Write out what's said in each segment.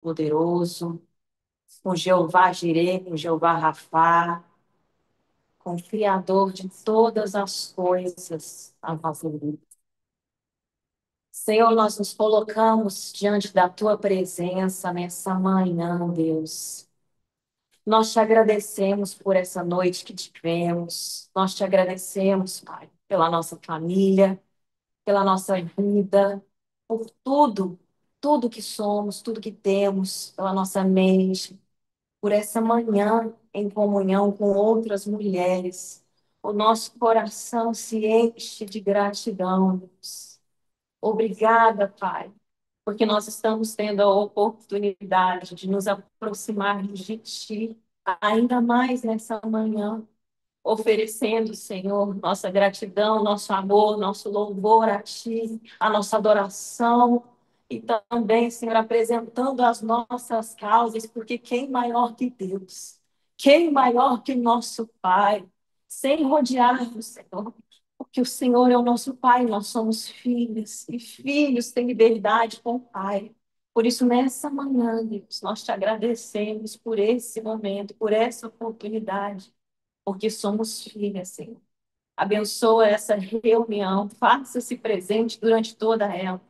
poderoso, com Jeová Jireh, com Jeová Rafá, com o Criador de todas as coisas a nossa vida. Senhor, nós nos colocamos diante da tua presença nessa manhã, Deus. Nós te agradecemos por essa noite que tivemos. Nós te agradecemos, Pai, pela nossa família, pela nossa vida, por tudo, tudo que somos, tudo que temos, pela nossa mente, por essa manhã em comunhão com outras mulheres. O nosso coração se enche de gratidão, Deus. Obrigada, Pai, porque nós estamos tendo a oportunidade de nos aproximar de Ti ainda mais nessa manhã, oferecendo, Senhor, nossa gratidão, nosso amor, nosso louvor a Ti, a nossa adoração e também, Senhor, apresentando as nossas causas, porque quem maior que Deus? Quem maior que o nosso Pai? Sem rodearmos, Senhor, porque o Senhor é o nosso Pai, nós somos filhos, e filhos têm liberdade com o Pai. Por isso, nessa manhã, Deus, nós te agradecemos por esse momento, por essa oportunidade, porque somos filhas, Senhor. Abençoa essa reunião, faça-se presente durante toda ela.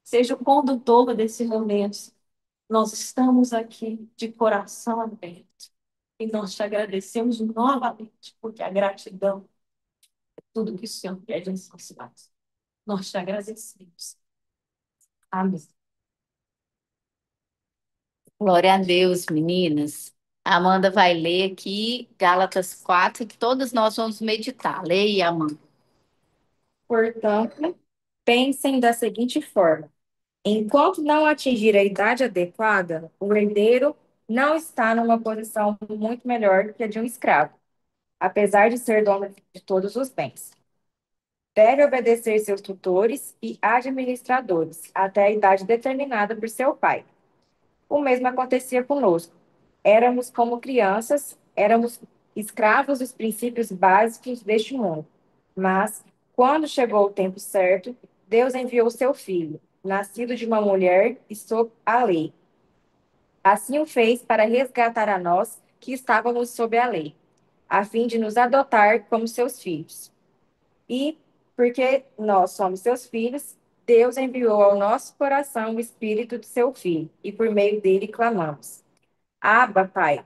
Seja o condutor desse momento. Nós estamos aqui de coração aberto. E nós te agradecemos novamente, porque a gratidão é tudo que o Senhor quer de nossas vidas. Nós te agradecemos. Amém. Glória a Deus, meninas. A Amanda vai ler aqui Gálatas 4, que todas nós vamos meditar. Leia, Amanda. Portanto, pensem da seguinte forma: enquanto não atingir a idade adequada, o herdeiro não está numa posição muito melhor que a de um escravo, apesar de ser dono de todos os bens. Deve obedecer seus tutores e administradores até a idade determinada por seu pai. O mesmo acontecia conosco. Éramos como crianças, éramos escravos dos princípios básicos deste mundo. Mas, quando chegou o tempo certo, Deus enviou seu filho, nascido de uma mulher e sob a lei. Assim o fez para resgatar a nós que estávamos sob a lei, a fim de nos adotar como seus filhos. E, porque nós somos seus filhos, Deus enviou ao nosso coração o espírito de seu filho, e por meio dele clamamos: Abba, Pai.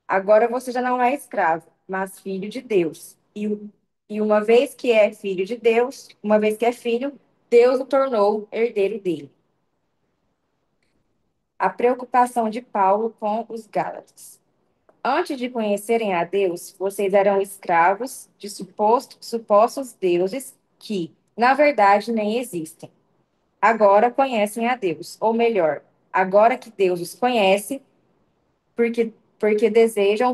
Agora você já não é escravo, mas filho de Deus. E uma vez que é filho de Deus, uma vez que é filho, Deus o tornou herdeiro dele. A preocupação de Paulo com os Gálatas. Antes de conhecerem a Deus, vocês eram escravos de supostos deuses que, na verdade, nem existem. Agora conhecem a Deus, ou melhor, agora que Deus os conhece, porque desejam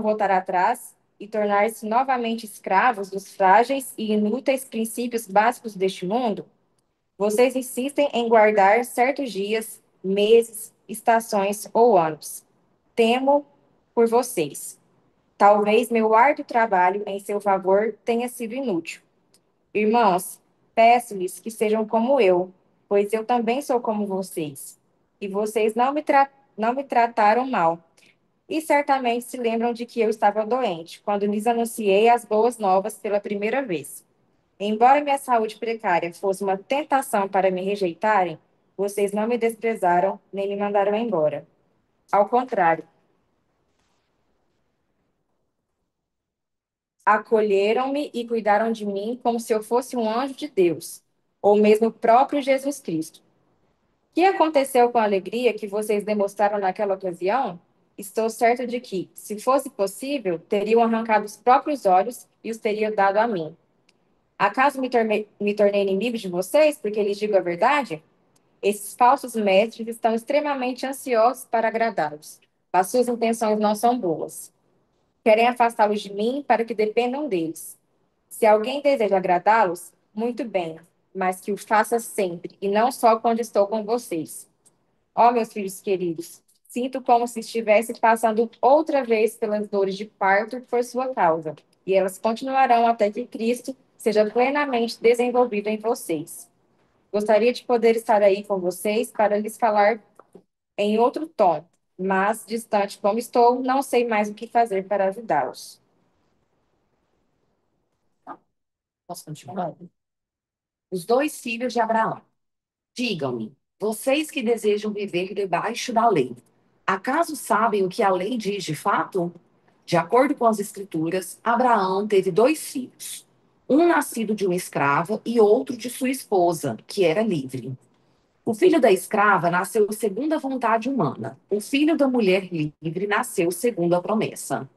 voltar atrás e tornar-se novamente escravos dos frágeis e inúteis princípios básicos deste mundo, vocês insistem em guardar certos dias, meses, estações ou anos. Temo por vocês. Talvez meu árduo trabalho em seu favor tenha sido inútil. Irmãos, peço-lhes que sejam como eu, pois eu também sou como vocês. E vocês não me trataram mal. E certamente se lembram de que eu estava doente, quando lhes anunciei as boas novas pela primeira vez. Embora minha saúde precária fosse uma tentação para me rejeitarem, vocês não me desprezaram nem me mandaram embora. Ao contrário, acolheram-me e cuidaram de mim como se eu fosse um anjo de Deus, ou mesmo o próprio Jesus Cristo. O que aconteceu com a alegria que vocês demonstraram naquela ocasião? Estou certo de que, se fosse possível, teriam arrancado os próprios olhos e os teriam dado a mim. Acaso me tornei inimigo de vocês porque lhes digo a verdade? Esses falsos mestres estão extremamente ansiosos para agradá-los, mas suas intenções não são boas. Querem afastá-los de mim para que dependam deles. Se alguém deseja agradá-los, muito bem, mas que o faça sempre e não só quando estou com vocês. Ó, meus filhos queridos, sinto como se estivesse passando outra vez pelas dores de parto por sua causa, e elas continuarão até que Cristo seja plenamente desenvolvido em vocês. Gostaria de poder estar aí com vocês para lhes falar em outro tom, mas distante como estou, não sei mais o que fazer para ajudá-los. Posso continuar? Os dois filhos de Abraão. Digam-me, vocês que desejam viver debaixo da lei, acaso sabem o que a lei diz de fato? De acordo com as Escrituras, Abraão teve dois filhos, um nascido de uma escrava e outro de sua esposa, que era livre. O filho da escrava nasceu segundo a vontade humana. O filho da mulher livre nasceu segundo a promessa.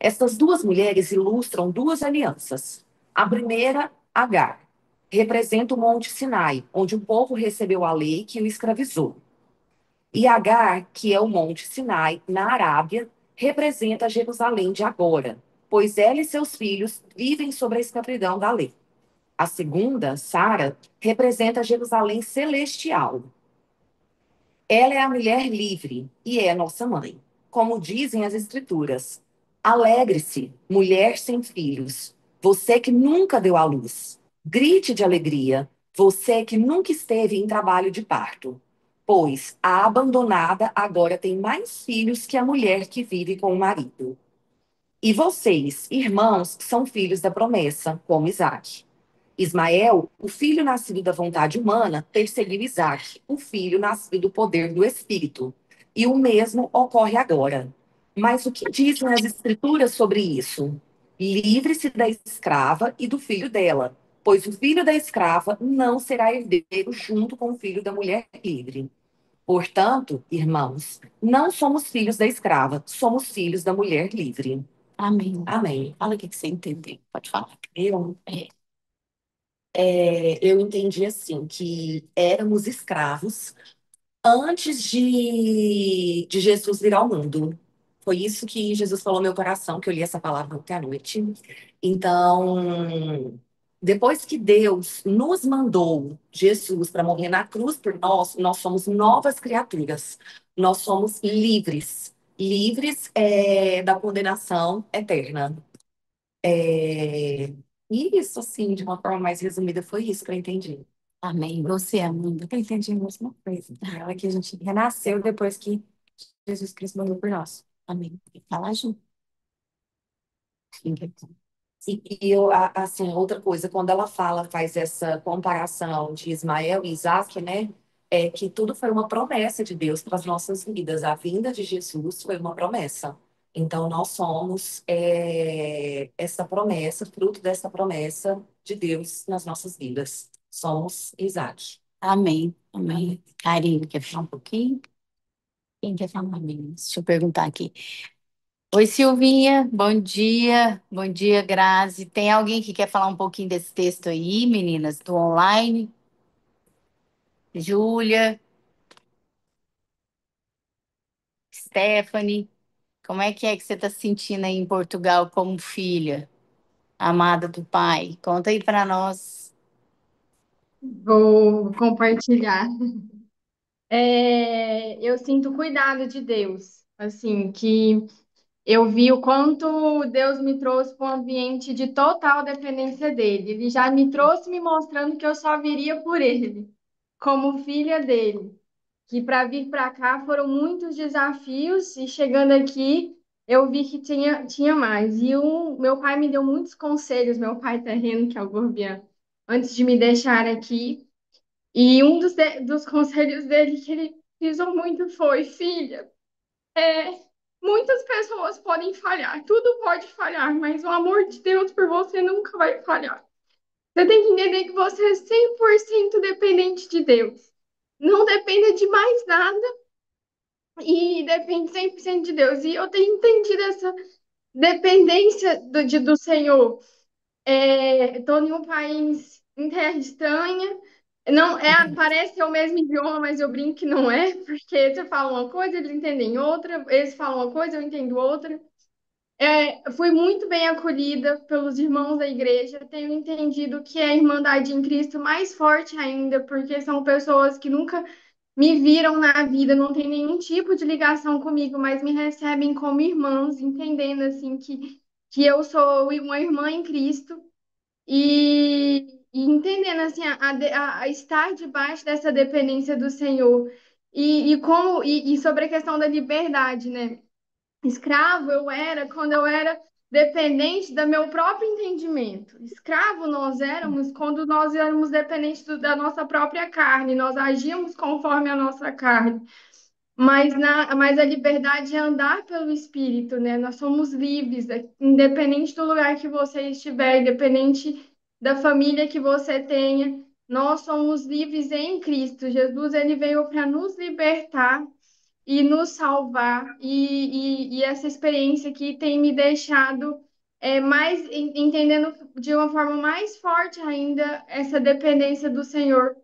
Estas duas mulheres ilustram duas alianças. A primeira, Agar, representa o Monte Sinai, onde o povo recebeu a lei que o escravizou. E Agar, que é o Monte Sinai, na Arábia, representa Jerusalém de agora, pois ela e seus filhos vivem sob a escravidão da lei. A segunda, Sara, representa Jerusalém celestial. Ela é a mulher livre e é nossa mãe. Como dizem as Escrituras, alegre-se, mulher sem filhos, você que nunca deu à luz. Grite de alegria, você que nunca esteve em trabalho de parto. Pois a abandonada agora tem mais filhos que a mulher que vive com o marido. E vocês, irmãos, são filhos da promessa, como Isaque. Ismael, o filho nascido da vontade humana, perseguiu Isaque, o filho nascido do poder do Espírito. E o mesmo ocorre agora. Mas o que dizem as Escrituras sobre isso? Livre-se da escrava e do filho dela, pois o filho da escrava não será herdeiro junto com o filho da mulher livre. Portanto, irmãos, não somos filhos da escrava, somos filhos da mulher livre. Amém. Amém. Fala o que você entendeu. Pode falar. Eu É. eu entendi assim que éramos escravos antes de Jesus vir ao mundo. Foi isso que Jesus falou no meu coração, que eu li essa palavra ontem à noite. Então, depois que Deus nos mandou Jesus para morrer na cruz por nós, nós somos novas criaturas. Nós somos livres. Livres da condenação eterna. É, e isso, assim, de uma forma mais resumida, foi isso que eu entendi. Amém. Você, Amanda. Eu entendi a mesma coisa. Ela que a gente renasceu depois que Jesus Cristo morreu por nós. Amém. Fala junto. E eu, assim, outra coisa, quando ela fala, faz essa comparação de Ismael e Isaac, né? É que tudo foi uma promessa de Deus para as nossas vidas. A vinda de Jesus foi uma promessa. Então, nós somos essa promessa, fruto dessa promessa de Deus nas nossas vidas. Somos Isaac. Amém. Amém. Karine, quer falar um pouquinho? Quem quer falar, meninas? Deixa eu perguntar aqui. Oi, Silvinha. Bom dia. Bom dia, Grazi. Tem alguém que quer falar um pouquinho desse texto aí, meninas, do online? Júlia, Stephanie, como é que você está se sentindo aí em Portugal como filha, amada do pai? Conta aí para nós. Vou compartilhar. Eu sinto o cuidado de Deus, assim, que eu vi o quanto Deus me trouxe para um ambiente de total dependência dele. Ele já me trouxe me mostrando que eu só viria por ele, como filha dele. Que para vir para cá foram muitos desafios e chegando aqui eu vi que tinha mais. E meu pai me deu muitos conselhos, meu pai terreno, que é o Gorbian, antes de me deixar aqui. E um dos conselhos dele que ele frisou muito foi: filha, é, muitas pessoas podem falhar, tudo pode falhar, mas o amor de Deus por você nunca vai falhar. Você tem que entender que você é 100% dependente de Deus. Não dependa de mais nada e depende 100% de Deus. E eu tenho entendido essa dependência do Senhor. Estou em um país em terra estranha. Não é, parece ser o mesmo idioma, mas eu brinco que não é, porque você fala uma coisa, eles entendem outra, eles falam uma coisa, eu entendo outra. Fui muito bem acolhida pelos irmãos da igreja, tenho entendido que é a Irmandade em Cristo mais forte ainda, porque são pessoas que nunca me viram na vida, não tem nenhum tipo de ligação comigo, mas me recebem como irmãos, entendendo assim que eu sou uma irmã em Cristo e entendendo assim a estar debaixo dessa dependência do Senhor. E sobre a questão da liberdade, né? Escravo eu era quando eu era dependente do meu próprio entendimento. Escravo nós éramos quando nós éramos dependentes da nossa própria carne, nós agíamos conforme a nossa carne. Mas a liberdade é andar pelo Espírito, né? Nós somos livres, independente do lugar que você estiver, independente da família que você tenha, nós somos livres em Cristo. Jesus, ele veio para nos libertar e nos salvar. E essa experiência aqui tem me deixado entendendo de uma forma mais forte ainda essa dependência do Senhor,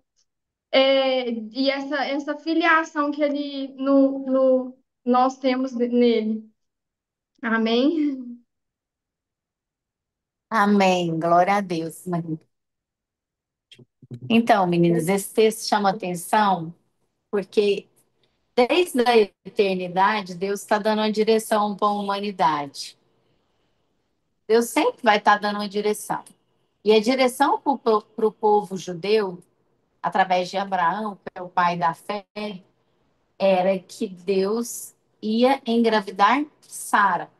e essa filiação que ele nós temos nele. Amém? Amém. Glória a Deus, Maria. Então, meninas, esse texto chama atenção porque desde a eternidade Deus está dando uma direção para a humanidade. Deus sempre vai estar dando uma direção. E a direção para o povo judeu, através de Abraão, que é o pai da fé, era que Deus ia engravidar Sara.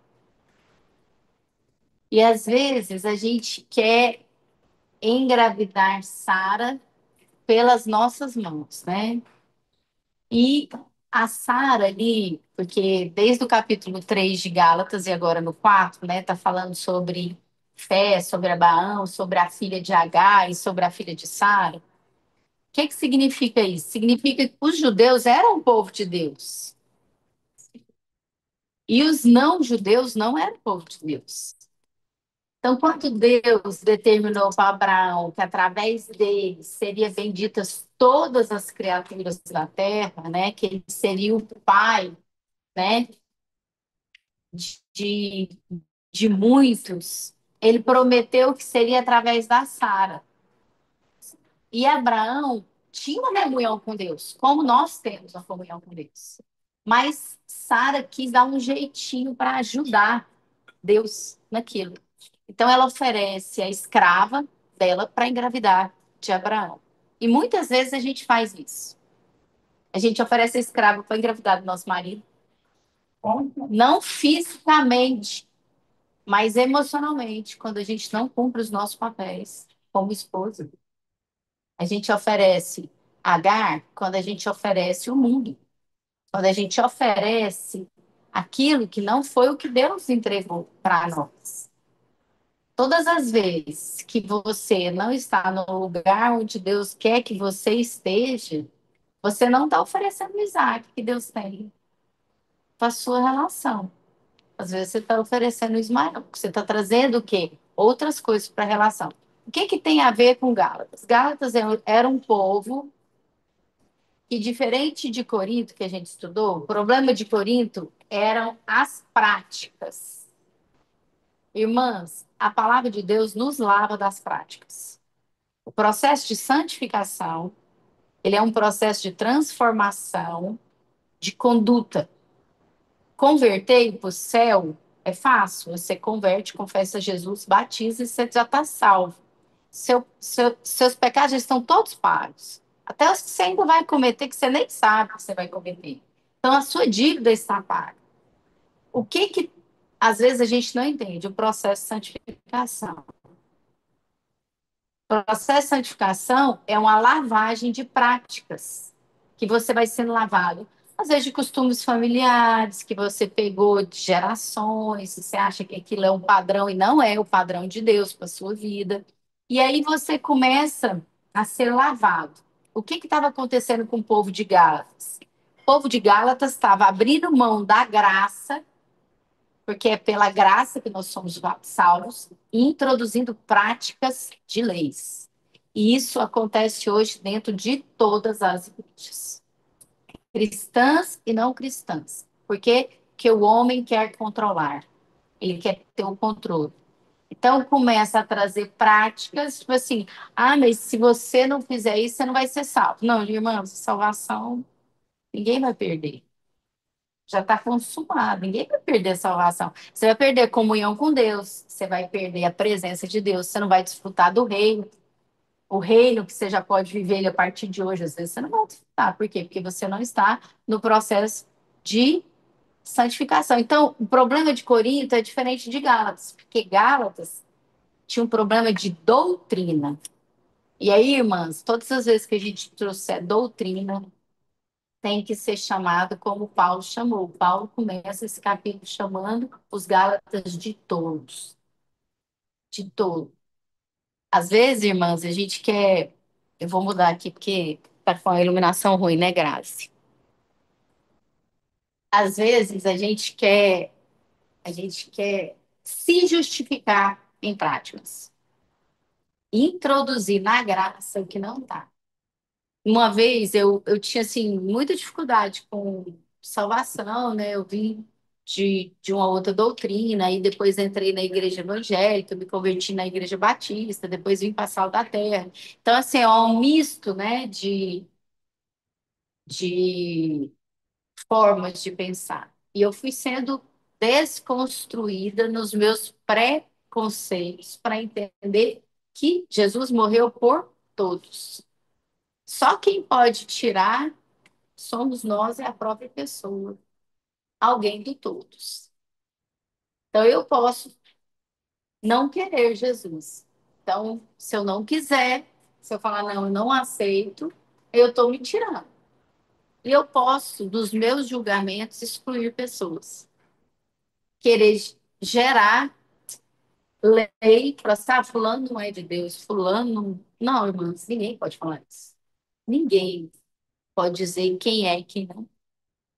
E às vezes a gente quer engravidar Sara pelas nossas mãos, né? E a Sara ali, porque desde o capítulo 3 de Gálatas e agora no 4, né, tá falando sobre fé, sobre Abraão, sobre a filha de Agar e sobre a filha de Sara. O que significa isso? Significa que os judeus eram o povo de Deus. E os não-judeus não eram o povo de Deus. Então, quando Deus determinou para Abraão que através dele seriam benditas todas as criaturas da terra, né, que ele seria o pai, né, de, de muitos, ele prometeu que seria através da Sara. E Abraão tinha uma comunhão com Deus, como nós temos uma comunhão com Deus. Mas Sara quis dar um jeitinho para ajudar Deus naquilo. Então ela oferece a escrava dela para engravidar de Abraão. E muitas vezes a gente faz isso. A gente oferece a escrava para engravidar do nosso marido, não fisicamente, mas emocionalmente, quando a gente não cumpre os nossos papéis como esposa. A gente oferece Agar quando a gente oferece o mundo, quando a gente oferece aquilo que não foi o que Deus entregou para nós. Todas as vezes que você não está no lugar onde Deus quer que você esteja, você não está oferecendo o Isaac que Deus tem para a sua relação. Às vezes você está oferecendo o Ismael, porque você está trazendo o quê? Outras coisas para a relação. O que tem a ver com Gálatas? Gálatas era um povo que, diferente de Corinto, que a gente estudou, o problema de Corinto eram as práticas. Irmãs, a palavra de Deus nos lava das práticas. O processo de santificação, ele é um processo de transformação de conduta. Converter para o céu é fácil. Você converte, confessa Jesus, batiza e você já está salvo. Seus pecados já estão todos pagos. Até os que você ainda vai cometer, que você nem sabe que você vai cometer. Então, a sua dívida está paga. O que às vezes a gente não entende? O processo de santificação. O processo de santificação é uma lavagem de práticas, que você vai sendo lavado. Às vezes de costumes familiares, que você pegou de gerações, você acha que aquilo é um padrão e não é o padrão de Deus para a sua vida. E aí você começa a ser lavado. O que estava acontecendo com o povo de Gálatas? O povo de Gálatas estava abrindo mão da graça, porque é pela graça que nós somos salvos, e introduzindo práticas de leis. E isso acontece hoje dentro de todas as igrejas, cristãs e não cristãs. Por quê? Porque o homem quer controlar, ele quer ter o controle. Então começa a trazer práticas, tipo assim, mas se você não fizer isso, você não vai ser salvo. Não, irmãos, salvação, ninguém vai perder. Já está consumado, ninguém vai perder a salvação. Você vai perder a comunhão com Deus, você vai perder a presença de Deus, você não vai desfrutar do reino. o reino que você já pode viver ele a partir de hoje, às vezes você não vai desfrutar. Por quê? Porque você não está no processo de santificação. Então, o problema de Corinto é diferente de Gálatas, porque Gálatas tinha um problema de doutrina. E aí, irmãs, todas as vezes que a gente trouxer doutrina, tem que ser chamado como Paulo chamou. Paulo começa esse capítulo chamando os Gálatas de tolos. De tolo. Às vezes, irmãs, a gente quer. Eu vou mudar aqui porque tá com a iluminação ruim, né, Grazi? Às vezes a gente quer se justificar em práticas, introduzir na graça o que não está. Uma vez eu tinha assim muita dificuldade com salvação, né? Eu vim de uma outra doutrina, e depois entrei na igreja evangélica, me converti na igreja batista, depois vim para Sal da Terra. Então, assim, é um misto, né, de formas de pensar. E eu fui sendo desconstruída nos meus preconceitos para entender que Jesus morreu por todos. Só quem pode tirar somos nós, é a própria pessoa, alguém de todos. Então eu posso não querer Jesus. Então, se eu não quiser, se eu falar não, eu não aceito, eu estou me tirando. E eu posso, dos meus julgamentos, excluir pessoas. Querer gerar lei para sabe, fulano não é de Deus, fulano. Não, irmãos, ninguém pode falar isso. Ninguém pode dizer quem é e quem não.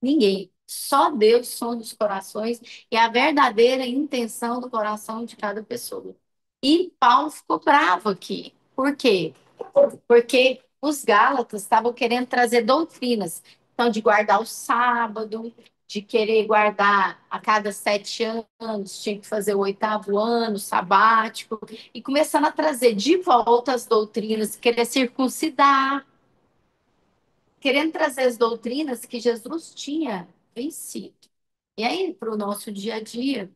Ninguém. Só Deus sonda os corações e a verdadeira intenção do coração de cada pessoa. E Paulo ficou bravo aqui. Por quê? Porque os Gálatas estavam querendo trazer doutrinas. Então, de guardar o sábado, de querer guardar a cada 7 anos, tinha que fazer o 8º ano sabático, e começando a trazer de volta as doutrinas, querer circuncidar, querendo trazer as doutrinas que Jesus tinha vencido. E aí, para o nosso dia a dia,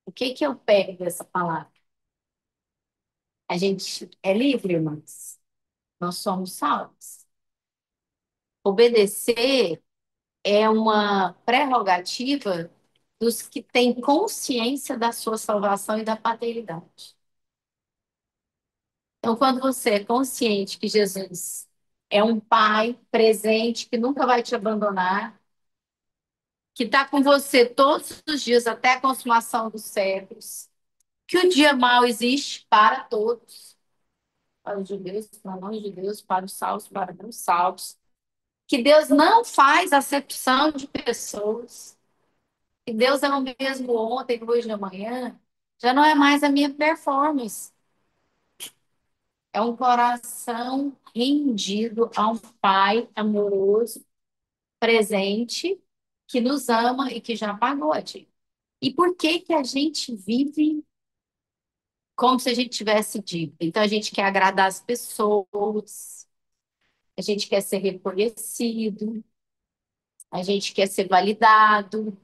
o que que eu pego dessa palavra? A gente é livre, irmãos. Nós somos salvos. Obedecer é uma prerrogativa dos que têm consciência da sua salvação e da paternidade. Então, quando você é consciente que Jesus é um pai presente, que nunca vai te abandonar, que está com você todos os dias até a consumação dos séculos, que o dia mau existe para todos, para os judeus, para os não-judeus, para os salvos, para os não salvos, que Deus não faz acepção de pessoas, que Deus é o mesmo ontem, hoje e amanhã, já não é mais a minha performance. É um coração rendido a um Pai amoroso, presente, que nos ama e que já pagou a dívida. E por que que a gente vive como se a gente tivesse dívida? Então, a gente quer agradar as pessoas, a gente quer ser reconhecido, a gente quer ser validado,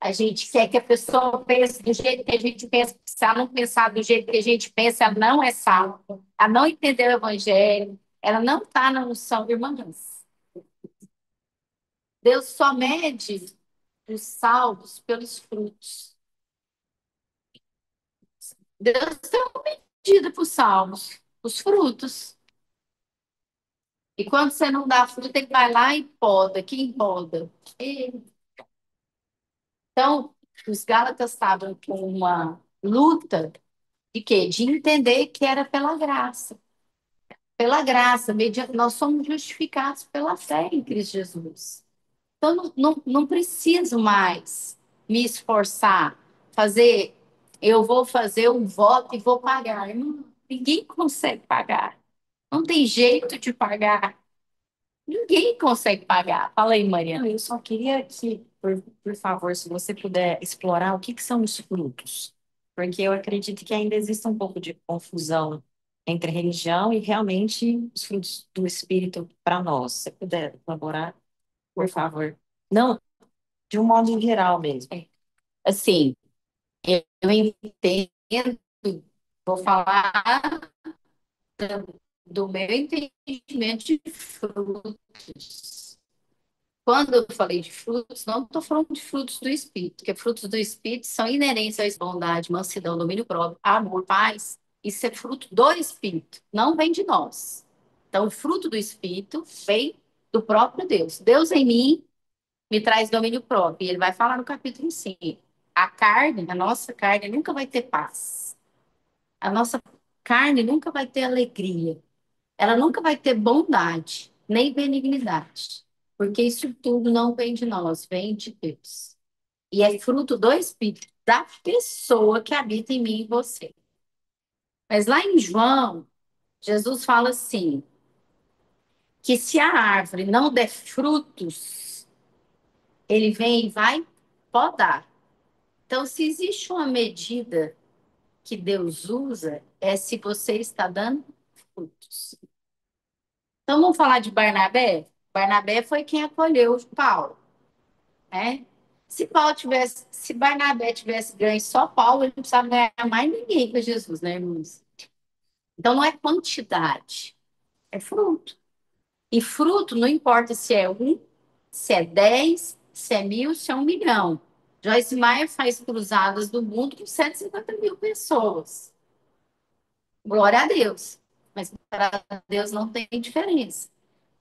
a gente quer que a pessoa pense do jeito que a gente pensa. Se ela não pensar do jeito que a gente pensa, ela não é salva, ela não entendeu o evangelho, ela não está na unção, irmãs. Deus só mede os salvos pelos frutos. Deus tem uma medida para os salvos, os frutos. E quando você não dá fruto, ele vai lá e poda. Quem poda? Ele. Então, os Gálatas estavam com uma luta de quê? De entender que era pela graça. Pela graça, nós somos justificados pela fé em Cristo Jesus. Então, não preciso mais me esforçar, fazer, eu vou fazer um voto e vou pagar. Irmão, ninguém consegue pagar. Não tem jeito de pagar. Ninguém consegue pagar. Fala aí, Não, Mariana. eu só queria que, por favor, se você puder explorar o que que são os frutos, porque eu acredito que ainda existe um pouco de confusão entre religião e realmente os frutos do Espírito para nós. Se você puder elaborar, por favor. Não, de um modo geral mesmo. Assim, eu entendo, vou falar do meu entendimento de frutos. Quando eu falei de frutos, não estou falando de frutos do Espírito, porque frutos do Espírito são inerentes à bondade, mansidão, domínio próprio, amor, paz. Isso é fruto do Espírito, não vem de nós. Então, o fruto do Espírito vem do próprio Deus. Deus em mim me traz domínio próprio. E ele vai falar no capítulo 5. A carne, a nossa carne, nunca vai ter paz. A nossa carne nunca vai ter alegria. Ela nunca vai ter bondade, nem benignidade. Porque isso tudo não vem de nós, vem de Deus. E é fruto do Espírito, da pessoa que habita em mim e em você. Mas lá em João, Jesus fala assim, que se a árvore não der frutos, ele vem e vai podar. Então, se existe uma medida que Deus usa, é se você está dando frutos. Então, vamos falar de Barnabé? Barnabé foi quem acolheu Paulo, né? Se Barnabé tivesse ganho só Paulo, ele não precisava ganhar mais ninguém com Jesus, né, irmãos? Então, não é quantidade, é fruto. E fruto não importa se é um, se é 10, se é 1.000, se é 1 milhão. Joyce Meyer faz cruzadas do mundo com 150 mil pessoas. Glória a Deus. Mas para Deus não tem diferença.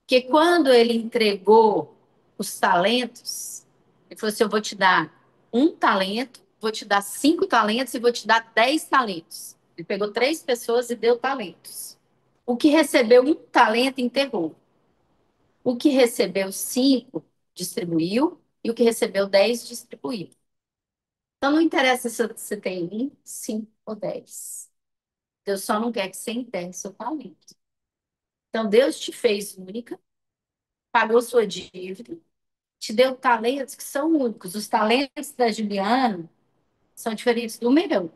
Porque quando ele entregou os talentos, ele falou assim: eu vou te dar 1 talento, vou te dar 5 talentos e vou te dar 10 talentos. Ele pegou 3 pessoas e deu talentos. O que recebeu 1 talento enterrou. O que recebeu 5 distribuiu e o que recebeu 10 distribuiu. Então não interessa se você tem 1, 5 ou 10. Deus só não quer que você enterre seu talento. Então Deus te fez única, pagou sua dívida, te deu talentos que são únicos. Os talentos da Juliana são diferentes do meu.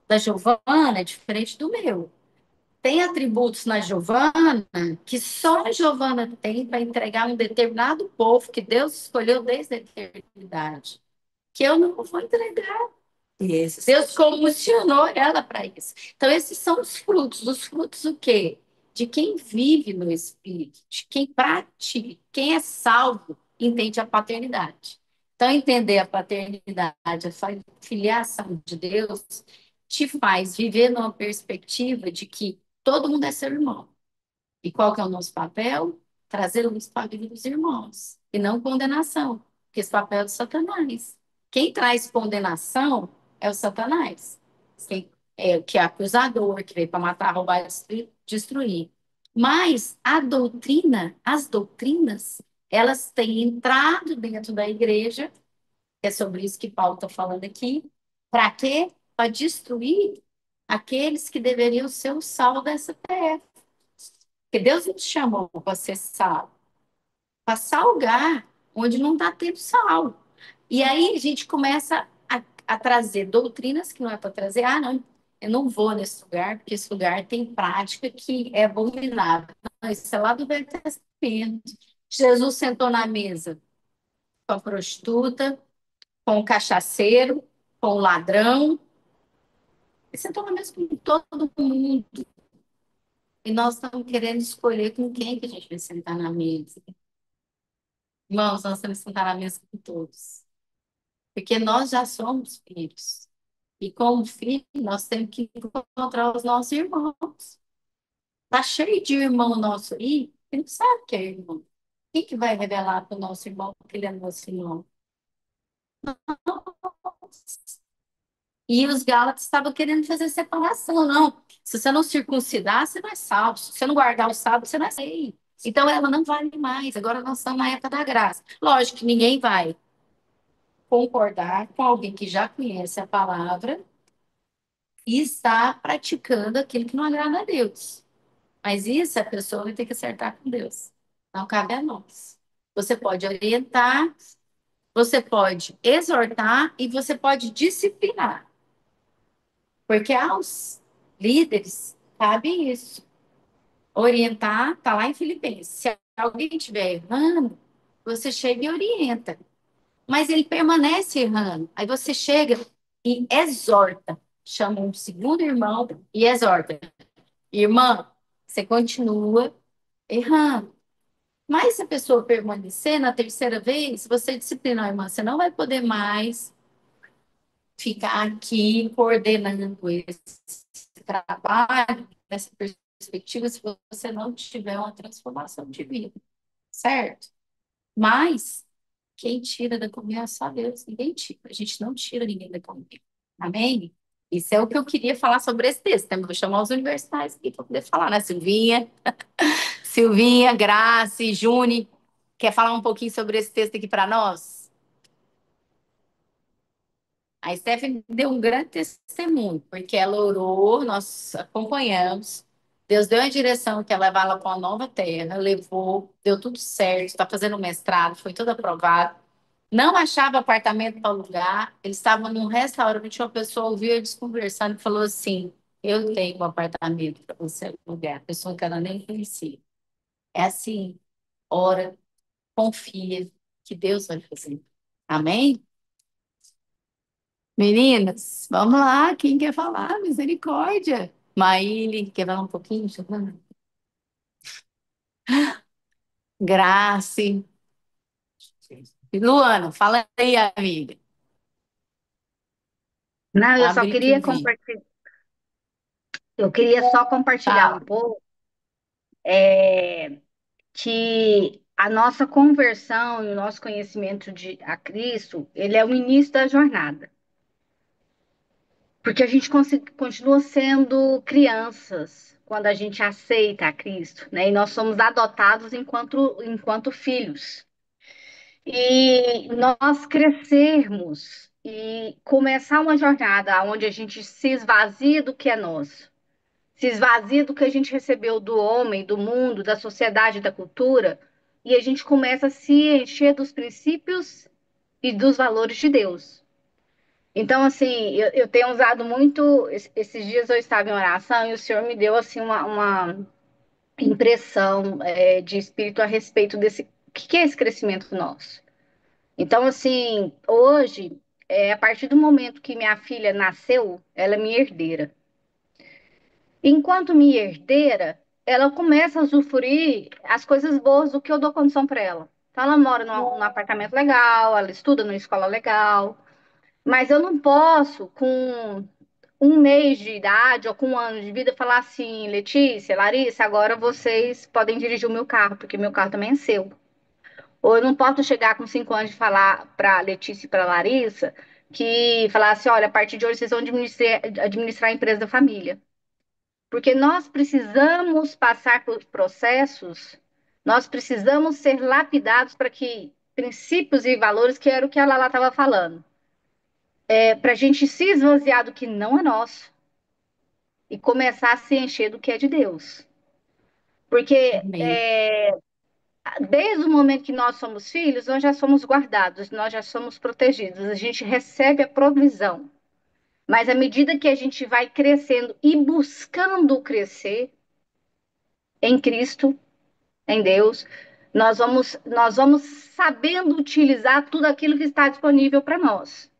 Da Giovana é diferente do meu. Tem atributos na Giovana que só a Giovana tem para entregar um determinado povo que Deus escolheu desde a eternidade. Que eu não vou entregar. Deus comissionou ela para isso. Então, esses são os frutos. Os frutos o quê? De quem vive no Espírito, de quem pratica, quem é salvo, entende a paternidade. Então, entender a paternidade, a filiação de Deus, te faz viver numa perspectiva de que todo mundo é seu irmão. E qual que é o nosso papel? Trazer luz para a vida dos irmãos, e não condenação, porque esse papel é do Satanás. Quem traz condenação é o Satanás. Que é acusador, que veio para matar, roubar e destruir. Mas a doutrina, as doutrinas, elas têm entrado dentro da igreja, é sobre isso que Paulo está falando aqui. Para quê? Para destruir aqueles que deveriam ser o sal dessa terra. Porque Deus nos chamou para ser sal, para salgar onde não está tendo sal. E aí a gente começa a trazer doutrinas que não é para trazer. Ah, não, eu não vou nesse lugar, porque esse lugar tem prática que é abominável. Não, isso é lá do Velho Testamento. Jesus sentou na mesa com a prostituta, com o cachaceiro, com o ladrão. Ele sentou na mesa com todo mundo. E nós estamos querendo escolher com quem que a gente vai sentar na mesa. Irmãos, nós temos que sentar na mesa com todos. Porque nós já somos filhos. E como filho, nós temos que encontrar os nossos irmãos. Tá cheio de irmão nosso aí, que não sabe que é irmão. Quem que vai revelar para o nosso irmão que ele é nosso irmão? E os Gálatas estavam querendo fazer separação. Não, se você não circuncidar, você não é salvo. Se você não guardar o sábado, você não é salvo. Então ela não vale mais. Agora nós estamos na época da graça. Lógico que ninguém vai concordar com alguém que já conhece a palavra e está praticando aquilo que não agrada a Deus. Mas isso a pessoa vai ter que acertar com Deus. Não cabe a nós. Você pode orientar, você pode exortar e você pode disciplinar. Porque aos líderes cabe isso. Orientar, está lá em Filipenses. Se alguém estiver errando, você chega e orienta. Mas ele permanece errando. Aí você chega e exorta. Chama um segundo irmão e exorta. Irmã, você continua errando. Mas se a pessoa permanecer na terceira vez, você disciplina a irmã, você não vai poder mais ficar aqui coordenando esse trabalho, nessa perspectiva, se você não tiver uma transformação de vida, certo? Mas quem tira da comunhão é só Deus, ninguém tira. A gente não tira ninguém da comunhão. Amém? Isso é o que eu queria falar sobre esse texto. Né? Vou chamar os universitários aqui para poder falar, né? Silvinha, Grace, Juni, quer falar um pouquinho sobre esse texto aqui para nós? A Stephanie deu um grande testemunho, porque ela orou, nós acompanhamos. Deus deu a direção que ia levar ela para uma nova terra, levou, deu tudo certo, está fazendo mestrado, foi tudo aprovado. Não achava apartamento para alugar, eles estavam num restaurante, uma pessoa ouviu eles conversando e falou assim: Eu tenho um apartamento para você alugar, pessoa que ela nem conhecia. É assim, ora, confia que Deus vai fazer. Amém? Meninas, vamos lá, quem quer falar? Misericórdia. Maíli, quer falar um pouquinho? Deixa eu falar. Grace. Luana, fala aí, amiga. Não, eu só Abre que eu queria vi. compartilhar, eu queria só compartilhar um Fala. pouco que a nossa conversão e o nosso conhecimento a Cristo, ele é o início da jornada. Porque a gente continua sendo crianças quando a gente aceita a Cristo, né? E nós somos adotados enquanto filhos. E nós crescermos e começar uma jornada onde a gente se esvazia do que é nosso, se esvazia do que a gente recebeu do homem, do mundo, da sociedade, da cultura, e a gente começa a se encher dos princípios e dos valores de Deus. Então, assim, eu tenho usado muito. Esses dias eu estava em oração e o Senhor me deu assim uma impressão de espírito a respeito desse. O que é esse crescimento nosso? Então, assim, hoje, a partir do momento que minha filha nasceu, ela é minha herdeira. Enquanto minha herdeira, ela começa a usufruir as coisas boas do que eu dou condição para ela. Então, ela mora num apartamento legal, ela estuda numa escola legal, mas eu não posso, com um mês de idade ou com um ano de vida, falar assim: Letícia, Larissa, agora vocês podem dirigir o meu carro, porque meu carro também é seu. Ou eu não posso chegar com 5 anos e falar para Letícia e para Larissa que falar assim: olha, a partir de hoje vocês vão administrar a empresa da família. Porque nós precisamos passar por processos, nós precisamos ser lapidados para que princípios e valores, que era o que a Lala estava falando, para a gente se esvaziar do que não é nosso e começar a se encher do que é de Deus. Porque Amém. desde o momento que nós somos filhos, nós já somos guardados, nós já somos protegidos, a gente recebe a provisão. Mas à medida que a gente vai crescendo e buscando crescer em Cristo, em Deus, nós vamos sabendo utilizar tudo aquilo que está disponível para nós.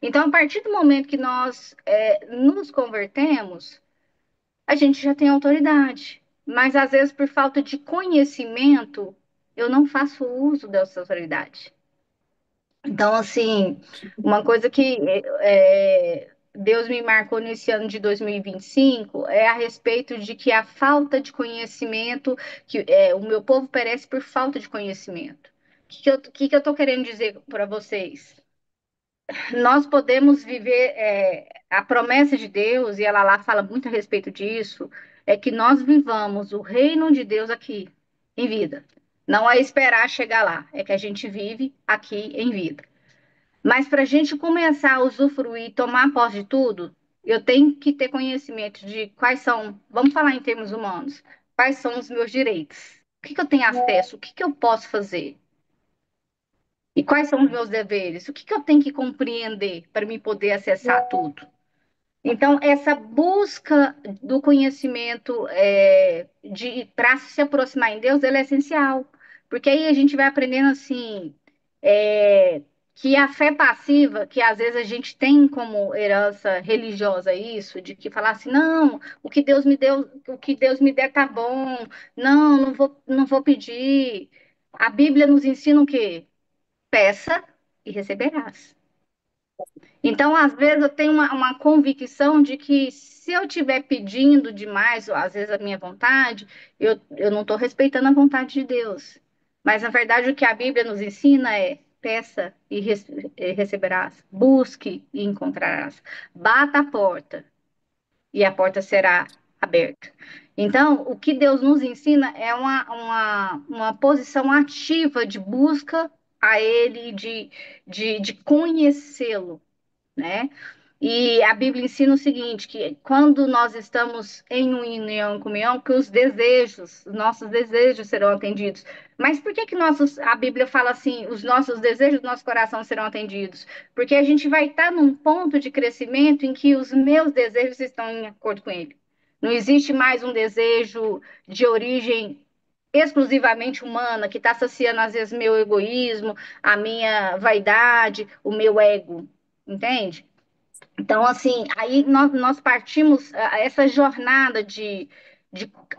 Então, a partir do momento que nós nos convertemos, a gente já tem autoridade. Mas, às vezes, por falta de conhecimento, eu não faço uso dessa autoridade. Então, assim, uma coisa que Deus me marcou nesse ano de 2025 é a respeito de que a falta de conhecimento, que o meu povo perece por falta de conhecimento. O que eu estou querendo dizer para vocês? Nós podemos viver a promessa de Deus, e ela lá fala muito a respeito disso, é que nós vivamos o reino de Deus aqui, em vida. Não é esperar chegar lá, é que a gente vive aqui em vida. Mas para a gente começar a usufruir, tomar posse de tudo, eu tenho que ter conhecimento de quais são, vamos falar em termos humanos, quais são os meus direitos. O que eu tenho acesso? O que eu posso fazer? E quais são os meus deveres? O que eu tenho que compreender para me poder acessar tudo? Então, essa busca do conhecimento para se aproximar em Deus, ela é essencial. Porque aí a gente vai aprendendo assim, que a fé passiva, que às vezes a gente tem como herança religiosa isso, de que falar assim, não, o que Deus me deu, o que Deus me der tá bom, não vou pedir. A Bíblia nos ensina o quê? Peça e receberás. Então, às vezes, eu tenho uma convicção de que se eu estiver pedindo demais, ou às vezes a minha vontade, eu não estou respeitando a vontade de Deus. Mas, na verdade, o que a Bíblia nos ensina é: peça e receberás, busque e encontrarás, bata a porta e a porta será aberta. Então, o que Deus nos ensina é uma posição ativa de busca a Ele, de conhecê-lo, né? E a Bíblia ensina o seguinte, que quando nós estamos em união com comunhão, que os nossos desejos serão atendidos. Mas por que a Bíblia fala assim, os nossos desejos do nosso coração serão atendidos? Porque a gente vai estar num ponto de crescimento em que os meus desejos estão em acordo com ele. Não existe mais um desejo de origem exclusivamente humana, que está saciando, às vezes, meu egoísmo, a minha vaidade, o meu ego, entende? Então, assim, aí nós partimos essa jornada de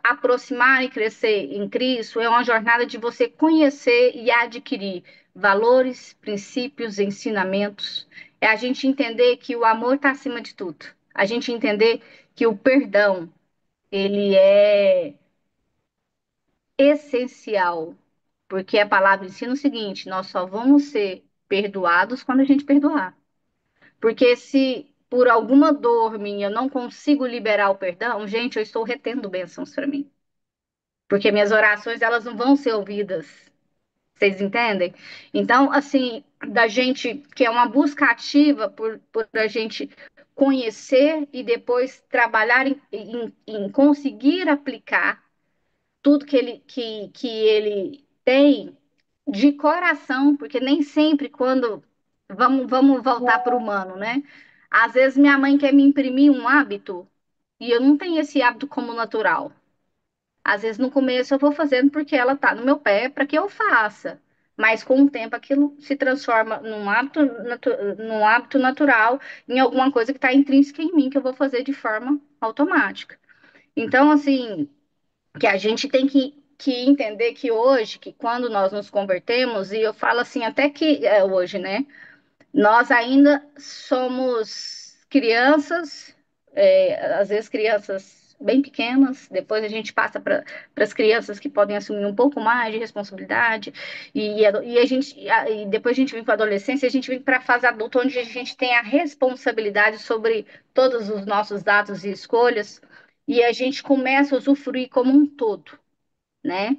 aproximar e crescer em Cristo, é uma jornada de você conhecer e adquirir valores, princípios, ensinamentos. É a gente entender que o amor está acima de tudo. A gente entender que o perdão, ele é essencial, porque a palavra ensina o seguinte: nós só vamos ser perdoados quando a gente perdoar. Porque se por alguma dor minha eu não consigo liberar o perdão, gente, eu estou retendo bênçãos para mim. Porque minhas orações, elas não vão ser ouvidas. Vocês entendem? Então, assim, da gente, que é uma busca ativa por a gente conhecer e depois trabalhar em conseguir aplicar tudo que ele tem de coração, porque nem sempre quando vamos voltar para o humano, né? Às vezes minha mãe quer me imprimir um hábito e eu não tenho esse hábito como natural. Às vezes no começo eu vou fazendo porque ela tá no meu pé para que eu faça. Mas com o tempo aquilo se transforma num hábito natural, em alguma coisa que está intrínseca em mim, que eu vou fazer de forma automática. Então, assim, que a gente tem que entender que hoje, que quando nós nos convertemos, e eu falo assim, até que é hoje, né? Nós ainda somos crianças, às vezes crianças bem pequenas, depois a gente passa para as crianças que podem assumir um pouco mais de responsabilidade, e depois a gente vem para a adolescência, a gente vem para a fase adulta, onde a gente tem a responsabilidade sobre todos os nossos atos e escolhas, e a gente começa a usufruir como um todo, né?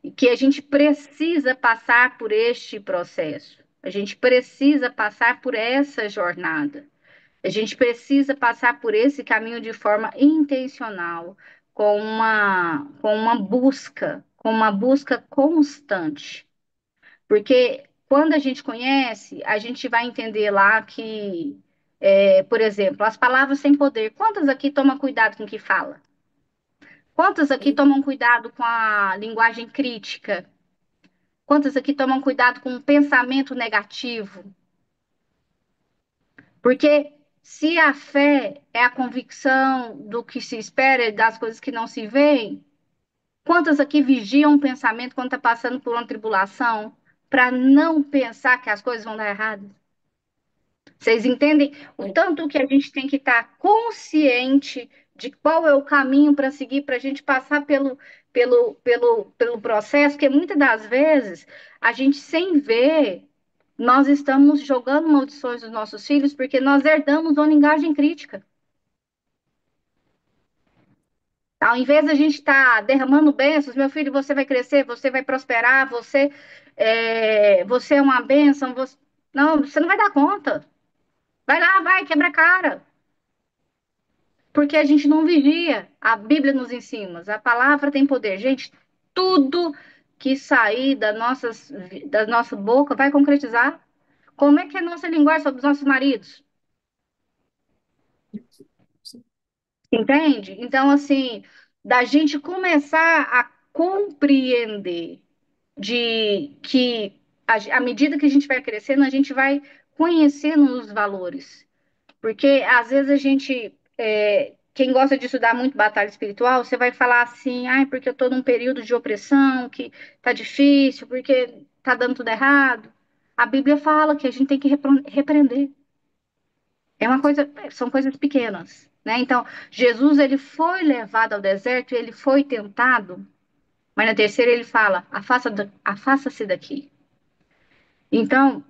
E que a gente precisa passar por este processo. A gente precisa passar por essa jornada. A gente precisa passar por esse caminho de forma intencional, com uma busca constante. Porque quando a gente conhece, a gente vai entender lá que, por exemplo, as palavras têm poder. Quantas aqui tomam cuidado com o que fala? Quantas aqui tomam cuidado com a linguagem crítica? Quantas aqui tomam cuidado com o pensamento negativo? Porque se a fé é a convicção do que se espera e das coisas que não se veem, quantas aqui vigiam o pensamento quando está passando por uma tribulação para não pensar que as coisas vão dar errado? Vocês entendem o tanto que a gente tem que estar consciente de qual é o caminho para seguir, para a gente passar pelo processo, que muitas das vezes a gente, sem ver, nós estamos jogando maldições nos nossos filhos porque nós herdamos uma linguagem crítica. Ao invés de a gente estar derramando bênçãos, meu filho, você vai crescer, você vai prosperar, você é uma bênção, não, você não vai dar conta. Vai lá, vai, quebra a cara. Porque a gente não vigia. A Bíblia nos ensina, a palavra tem poder. Gente, tudo que sair da nossa boca vai concretizar. Como é que é a nossa linguagem sobre os nossos maridos? Entende? Então, assim, da gente começar a compreender de que à medida que a gente vai crescendo, a gente vai conhecendo os valores. Porque às vezes a gente, quem gosta de estudar muito batalha espiritual, você vai falar assim, ai, porque eu estou num período de opressão, que tá difícil, porque tá dando tudo errado. A Bíblia fala que a gente tem que repreender. É uma coisa, são coisas pequenas, né? Então, Jesus ele foi levado ao deserto, ele foi tentado, mas na terceira ele fala, afasta-se daqui. Então,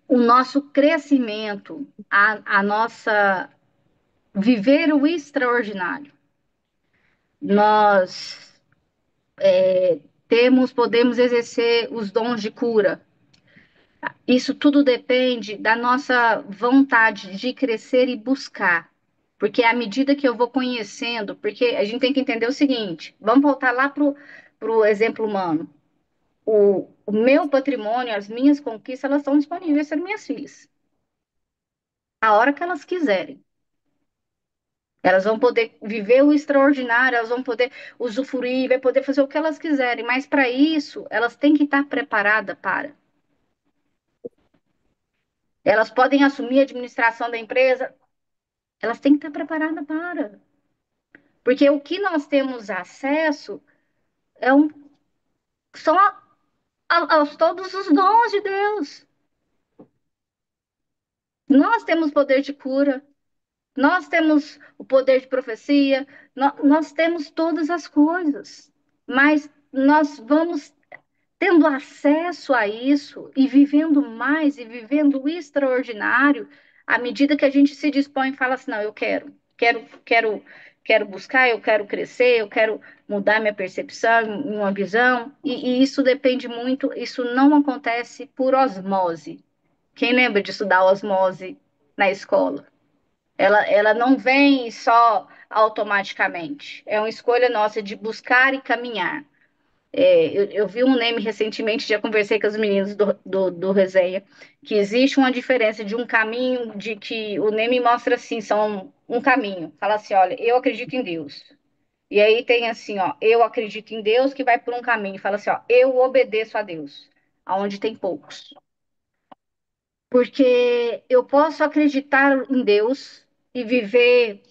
o nosso crescimento, a nossa viver o extraordinário. Nós podemos exercer os dons de cura. Isso tudo depende da nossa vontade de crescer e buscar. Porque à medida que eu vou conhecendo, porque a gente tem que entender o seguinte, vamos voltar lá para o exemplo humano. O meu patrimônio, as minhas conquistas, elas estão disponíveis para minhas filhas. A hora que elas quiserem. Elas vão poder viver o extraordinário, elas vão poder usufruir, vai poder fazer o que elas quiserem, mas para isso, elas têm que estar preparadas para. Elas podem assumir a administração da empresa, elas têm que estar preparadas para. Porque o que nós temos acesso é são aos todos os dons de Deus. Nós temos poder de cura, nós temos o poder de profecia, nós temos todas as coisas, mas nós vamos tendo acesso a isso e vivendo mais e vivendo o extraordinário, à medida que a gente se dispõe e fala assim, não, eu quero buscar, eu quero crescer, eu quero mudar minha percepção, uma visão, e isso depende muito, isso não acontece por osmose. Quem lembra de estudar osmose na escola? Ela não vem só automaticamente, é uma escolha nossa de buscar e caminhar. Eu vi um meme recentemente, já conversei com os meninos do Resenha, que existe uma diferença de um caminho, de que o meme mostra assim, são um caminho. Fala assim, olha, eu acredito em Deus. E aí tem assim, ó, eu acredito em Deus que vai por um caminho. Fala assim, ó, eu obedeço a Deus, aonde tem poucos. Porque eu posso acreditar em Deus e viver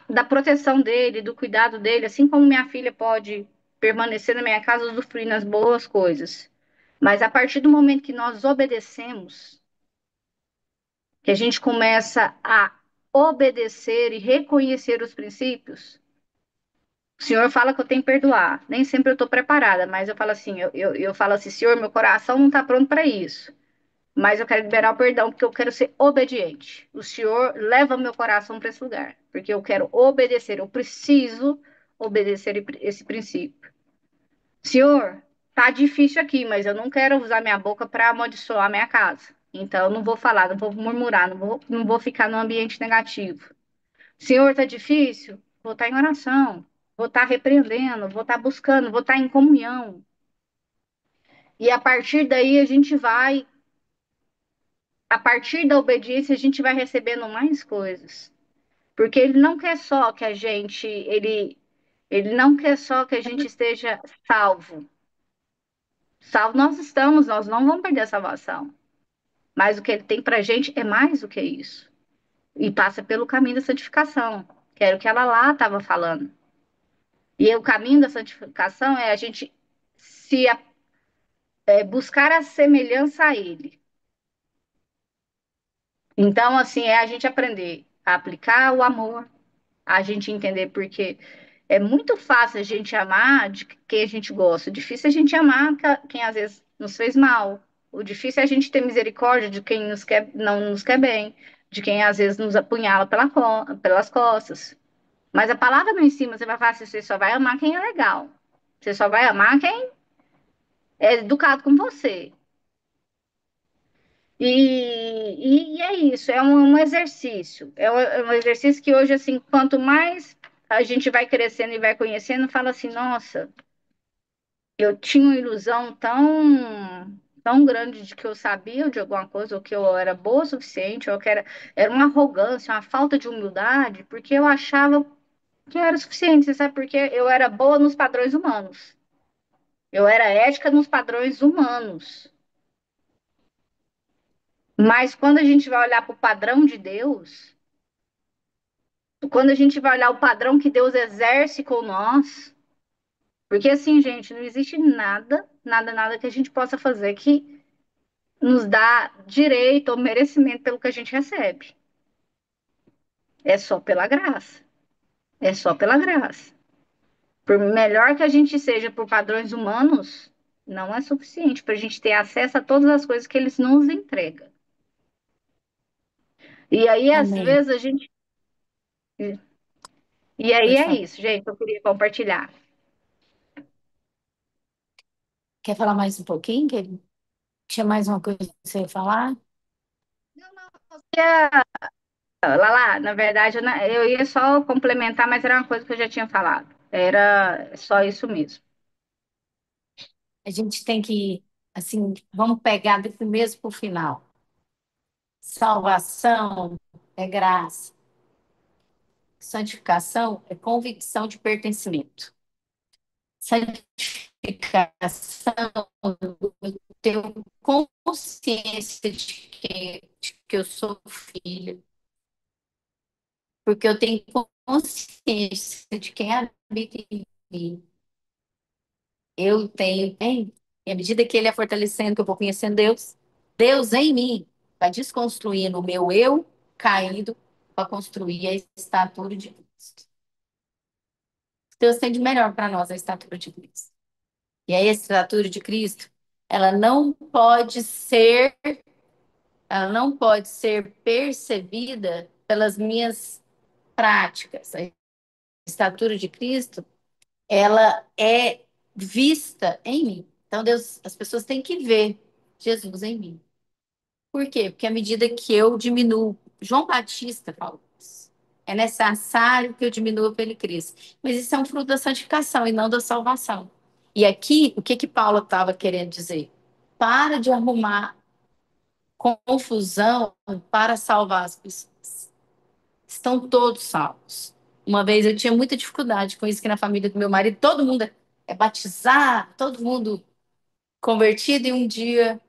da proteção dele, do cuidado dele, assim como minha filha pode permanecer na minha casa usufruindo as boas coisas. Mas a partir do momento que nós obedecemos, que a gente começa a obedecer e reconhecer os princípios, o Senhor fala que eu tenho que perdoar. Nem sempre eu estou preparada, mas eu falo assim, eu falo assim, Senhor, meu coração não está pronto para isso. Mas eu quero liberar o perdão, porque eu quero ser obediente. O Senhor leva meu coração para esse lugar, porque eu quero obedecer, eu preciso obedecer esse princípio. Senhor, tá difícil aqui, mas eu não quero usar minha boca para amaldiçoar a minha casa. Então, eu não vou falar, não vou murmurar, não vou ficar num ambiente negativo. Senhor, tá difícil? Vou estar em oração, vou estar repreendendo, vou estar buscando, vou estar em comunhão. E a partir daí a partir da obediência, a gente vai recebendo mais coisas. Porque ele não quer só que ele não quer só que a gente esteja salvo. Salvo nós estamos, nós não vamos perder a salvação. Mas o que ele tem pra gente é mais do que isso. E passa pelo caminho da santificação, que era o que ela lá estava falando. E o caminho da santificação é a gente buscar a semelhança a ele. Então, assim, é a gente aprender a aplicar o amor, a gente entender porque é muito fácil a gente amar de quem a gente gosta. O difícil é a gente amar quem às vezes nos fez mal. O difícil é a gente ter misericórdia de quem não nos quer bem, de quem às vezes nos apunhala pelas costas. Mas a palavra não ensina, você vai falar assim, você só vai amar quem é legal. Você só vai amar quem é educado com você. E é isso, é um exercício. É um exercício que hoje, assim, quanto mais a gente vai crescendo e vai conhecendo, fala assim, nossa, eu tinha uma ilusão tão grande de que eu sabia de alguma coisa, ou que eu era boa o suficiente, ou que era uma arrogância, uma falta de humildade, porque eu achava que eu era o suficiente, você sabe? Porque eu era boa nos padrões humanos. Eu era ética nos padrões humanos. Mas quando a gente vai olhar para o padrão de Deus, quando a gente vai olhar o padrão que Deus exerce com nós, porque assim, gente, não existe nada que a gente possa fazer que nos dá direito ou merecimento pelo que a gente recebe. É só pela graça. É só pela graça. Por melhor que a gente seja por padrões humanos, não é suficiente para a gente ter acesso a todas as coisas que eles nos entregam. E aí, às Amém. vezes, a gente. E aí Pode é falar. isso, gente, eu queria compartilhar. Quer falar mais um pouquinho? Tinha mais uma coisa que você ia falar? Lá, na verdade, eu ia só complementar, mas era uma coisa que eu já tinha falado. Era só isso mesmo. A gente tem que, assim, vamos pegar do começo para o final. Salvação é graça. Santificação é convicção de pertencimento. Santificação, eu tenho consciência de que eu sou filha, porque eu tenho consciência de quem habita em mim. Eu tenho, hein? E à medida que ele é fortalecendo, que eu vou conhecendo Deus, Deus em mim vai desconstruindo o meu eu caído para construir a estatura de Cristo. Deus tem de melhor para nós a estatura de Cristo. E aí, a estatura de Cristo, ela não pode ser, ela não pode ser percebida pelas minhas práticas. A estatura de Cristo, ela é vista em mim. Então, Deus, as pessoas têm que ver Jesus em mim. Por quê? Porque à medida que eu diminuo, João Batista falou isso. É necessário que eu diminua para ele cresça. Mas isso é um fruto da santificação e não da salvação. E aqui, o que que Paulo estava querendo dizer? Para de arrumar confusão para salvar as pessoas. Estão todos salvos. Uma vez eu tinha muita dificuldade com isso, que na família do meu marido todo mundo é batizado, todo mundo convertido, e um dia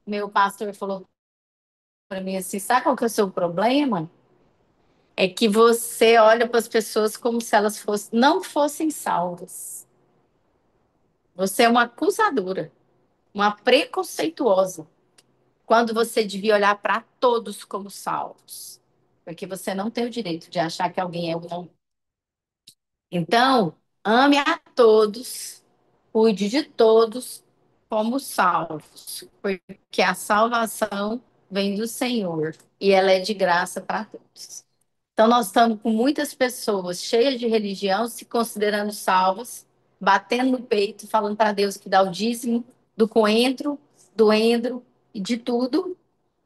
meu pastor falou para mim assim: sabe qual que é o seu problema? É que você olha para as pessoas como se elas não fossem salvas. Você é uma acusadora, uma preconceituosa, quando você devia olhar para todos como salvos. Porque você não tem o direito de achar que alguém é ou não. Então, ame a todos, cuide de todos como salvos, porque a salvação vem do Senhor e ela é de graça para todos. Então, nós estamos com muitas pessoas cheias de religião, se considerando salvas, batendo no peito, falando para Deus que dá o dízimo do coentro, do endro e de tudo,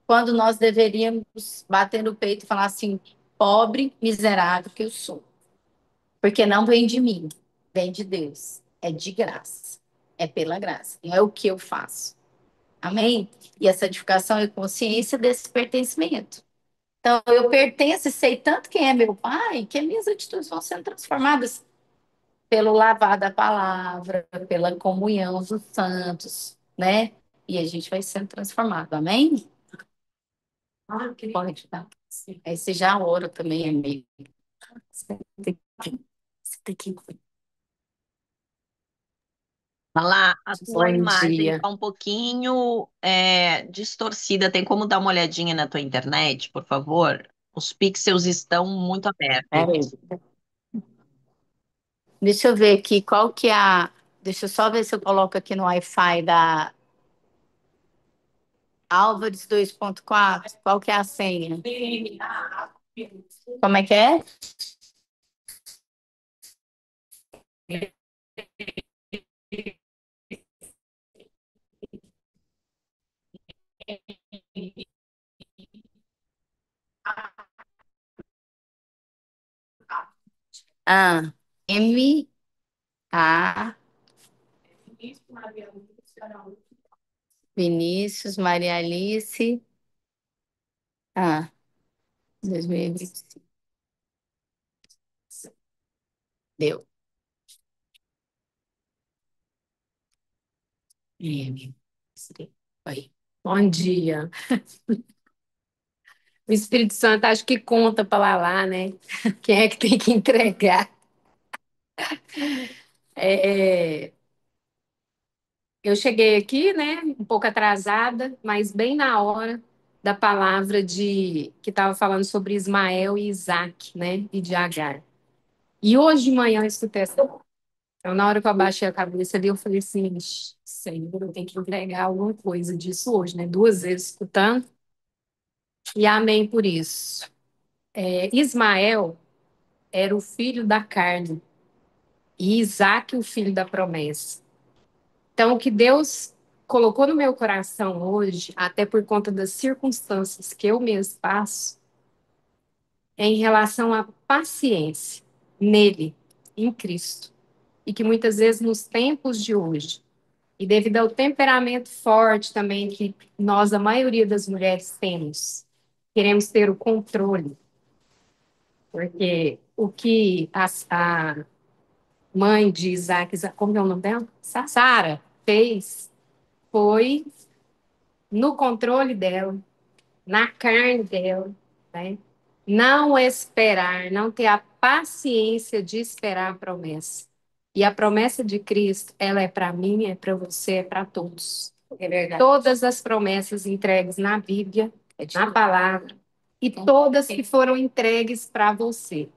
quando nós deveríamos bater no peito e falar assim: pobre, miserável que eu sou. Porque não vem de mim, vem de Deus. É de graça. É pela graça. Não é o que eu faço. Amém? E a santificação é consciência desse pertencimento. Então, eu pertenço e sei tanto quem é meu pai, que as minhas atitudes vão sendo transformadas pelo lavar da palavra, pela comunhão dos santos, né? E a gente vai sendo transformado. Amém? Pode dar. Aí você já ora também, amigo. Você tem que, você tem que... Lá, a tua Bom imagem dia. está um pouquinho distorcida. Tem como dar uma olhadinha na tua internet, por favor? Os pixels estão muito abertos. Peraí. Deixa eu ver aqui qual que é a. Deixa eu só ver se eu coloco aqui no Wi-Fi da Álvares 2.4. Qual que é a senha? Como é que é? Ah, M-A. Vinícius, Maria Alice. Ah, 2025. Deu. É, oi. Bom dia. O Espírito Santo acho que conta para lá, né? Quem é que tem que entregar? É, eu cheguei aqui, né, um pouco atrasada, mas bem na hora da palavra de que estava falando sobre Ismael e Isaac, né, e de Agar. E hoje de manhã eu escutei essa. Então, na hora que eu abaixei a cabeça ali, eu falei assim: "Ixi, Senhor, eu tenho que entregar alguma coisa disso hoje, né? Duas vezes escutando, e amém por isso. Ismael era o filho da carne e Isaac o filho da promessa. Então, o que Deus colocou no meu coração hoje, até por conta das circunstâncias que eu mesmo passo, é em relação à paciência nele, em Cristo. E que muitas vezes nos tempos de hoje, e devido ao temperamento forte também que nós, a maioria das mulheres, temos, queremos ter o controle, porque o que a mãe de Isaac, como é o nome dela? Sara fez foi no controle dela, na carne dela, né? Não esperar, não ter a paciência de esperar a promessa. E a promessa de Cristo, ela é para mim, é para você, é para todos. É verdade. Todas as promessas entregues na Bíblia, na palavra, e todas que foram entregues para você.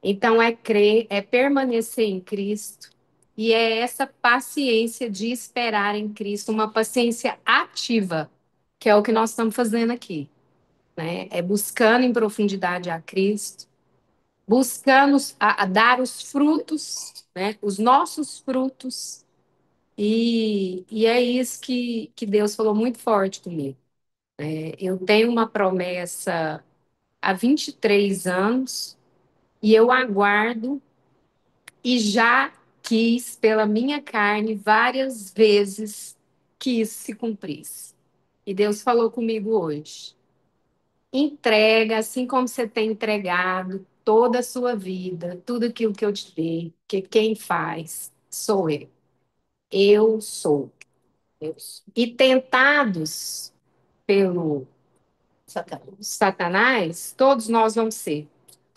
Então, é crer, é permanecer em Cristo, e é essa paciência de esperar em Cristo, uma paciência ativa, que é o que nós estamos fazendo aqui, né? É buscando em profundidade a Cristo, buscando a dar os frutos, né? Os nossos frutos, e é isso que Deus falou muito forte comigo. Eu tenho uma promessa há 23 anos, e eu aguardo e já quis, pela minha carne, várias vezes que isso se cumprisse. E Deus falou comigo hoje. Entrega, assim como você tem entregado toda a sua vida, tudo aquilo que eu te dei, que quem faz sou eu. Eu sou. Eu sou. E tentados pelo Satanás, todos nós vamos ser.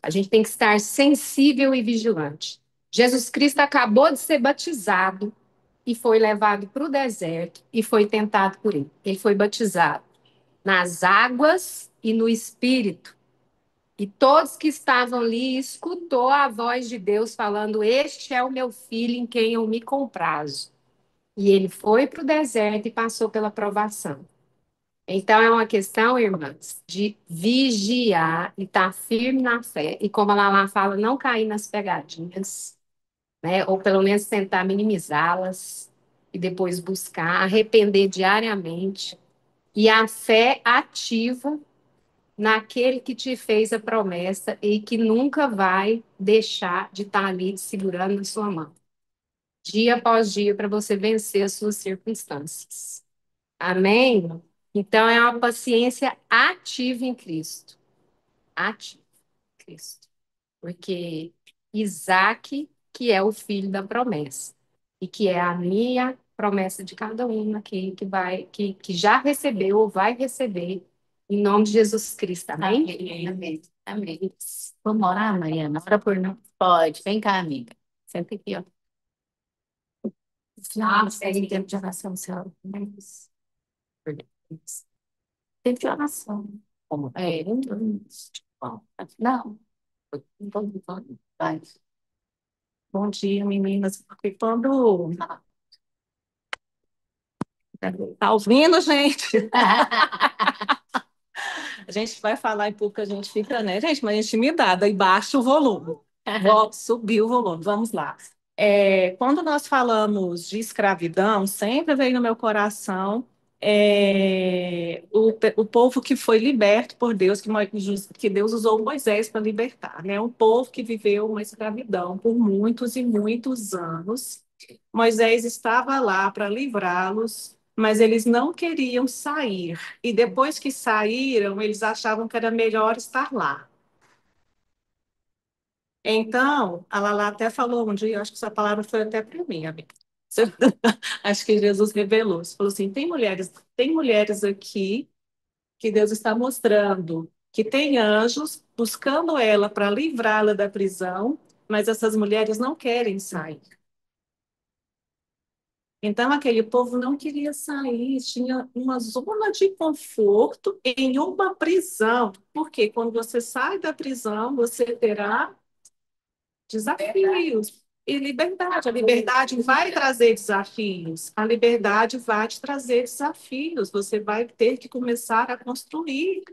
A gente tem que estar sensível e vigilante. Jesus Cristo acabou de ser batizado e foi levado para o deserto e foi tentado por ele. Ele foi batizado nas águas e no Espírito. E todos que estavam ali escutou a voz de Deus falando: "Este é o meu filho em quem eu me comprazo." E ele foi para o deserto e passou pela provação. Então, é uma questão, irmãs, de vigiar e estar firme na fé. E como a Lala fala, não cair nas pegadinhas, né? Ou pelo menos tentar minimizá-las e depois buscar, arrepender diariamente. E a fé ativa naquele que te fez a promessa e que nunca vai deixar de estar ali segurando na sua mão, dia após dia, para você vencer as suas circunstâncias. Amém? Então, é uma paciência ativa em Cristo. Ativa em Cristo. Porque Isaac, que é o filho da promessa, e que é a minha promessa de cada um aqui, que já recebeu ou vai receber, em nome de Jesus Cristo. Amém? Amém. Amém. Amém. Vamos orar, Mariana? Ora por nós. Pode. Vem cá, amiga. Senta aqui, ó. Segue em tempo de oração, Senhor. Tempo de oração. Como? Bom, não. Vai. Bom dia, meninas. Porque quando tá ouvindo, gente? A gente vai falar em público, a gente fica, né, gente? Mas a gente intimidada e baixa o volume. Vou subir o volume. Vamos lá. Quando nós falamos de escravidão, sempre veio no meu coração o povo que foi liberto por Deus, que Deus usou Moisés para libertar, né? Um povo que viveu uma escravidão por muitos e muitos anos. Moisés estava lá para livrá-los, mas eles não queriam sair. E depois que saíram, eles achavam que era melhor estar lá. Então, a Lala até falou um dia, eu acho que essa palavra foi até para mim, amiga. Acho que Jesus revelou. Ele falou assim: tem mulheres aqui que Deus está mostrando que tem anjos buscando ela para livrá-la da prisão, mas essas mulheres não querem sair. Então, aquele povo não queria sair, tinha uma zona de conforto em uma prisão, porque quando você sai da prisão, você terá desafios e liberdade. A liberdade vai trazer desafios, a liberdade vai te trazer desafios, você vai ter que começar a construir.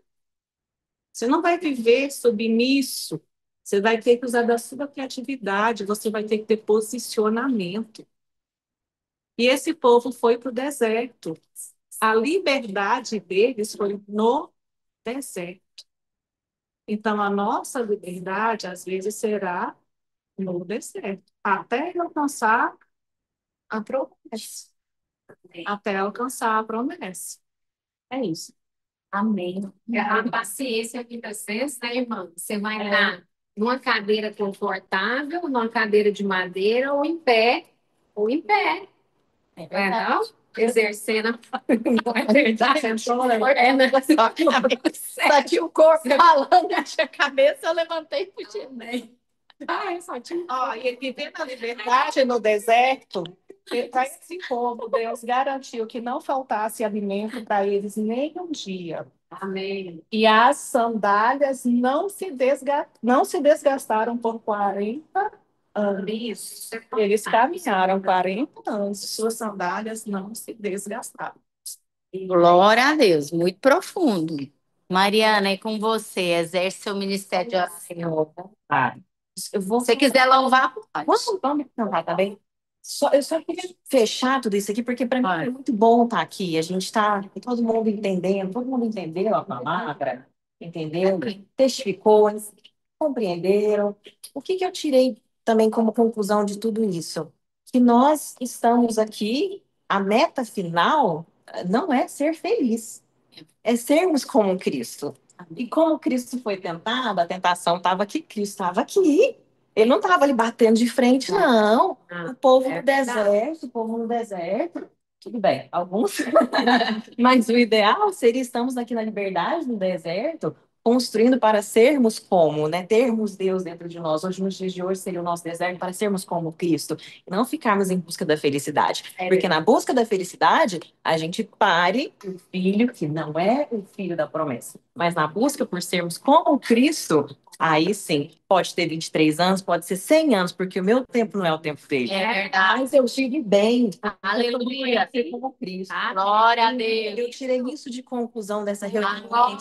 Você não vai viver submisso, você vai ter que usar da sua criatividade, você vai ter que ter posicionamento. E esse povo foi para o deserto. A liberdade deles foi no deserto. Então, a nossa liberdade, às vezes, será no deserto, até alcançar a promessa. Até alcançar a promessa. É isso. Amém. A paciência aqui para vocês, né, irmã? Você vai estar numa cadeira confortável, numa cadeira de madeira, ou em pé, ou em pé. É não? Exercendo. Não é verdade? É, não. Só tinha o corpo falando, a cabeça, eu levantei e fugi. Só tinha... E viver na liberdade no deserto, para esse povo, Deus garantiu que não faltasse alimento para eles nem um dia. Amém. E as sandálias não se desgastaram por 40 anos. Isso. Eles caminharam 40 anos, suas sandálias não se desgastaram. Glória a Deus, muito profundo. Mariana, e com você, exerce seu ministério de oração. Eu vou Se você quiser louvar, pode. Vamos cantar, tá bem? Eu só queria fechar tudo isso aqui, porque para mim é muito bom estar aqui. A gente está todo mundo entendendo, todo mundo entendeu a palavra, entendeu? Testificou, compreenderam. O que que eu tirei também como conclusão de tudo isso? Que nós estamos aqui, a meta final não é ser feliz, é sermos como Cristo. E como Cristo foi tentado, a tentação estava aqui, Cristo estava aqui. Ele não estava ali batendo de frente, não. O povo no deserto, o povo no deserto. Tudo bem, alguns. Mas o ideal seria estamos aqui na liberdade, no deserto, construindo para sermos como, né? Termos Deus dentro de nós. Hoje, nos dias de hoje, seria o nosso deserto para sermos como Cristo. E não ficarmos em busca da felicidade. Porque na busca da felicidade, a gente pare o filho que não é o filho da promessa. Mas na busca por sermos como Cristo, aí sim, pode ter 23 anos, pode ser 100 anos, porque o meu tempo não é o tempo dele. É verdade. Mas eu tive bem. Aleluia. Ser como Cristo. Glória a Deus. Eu tirei isso de conclusão dessa reunião. Glória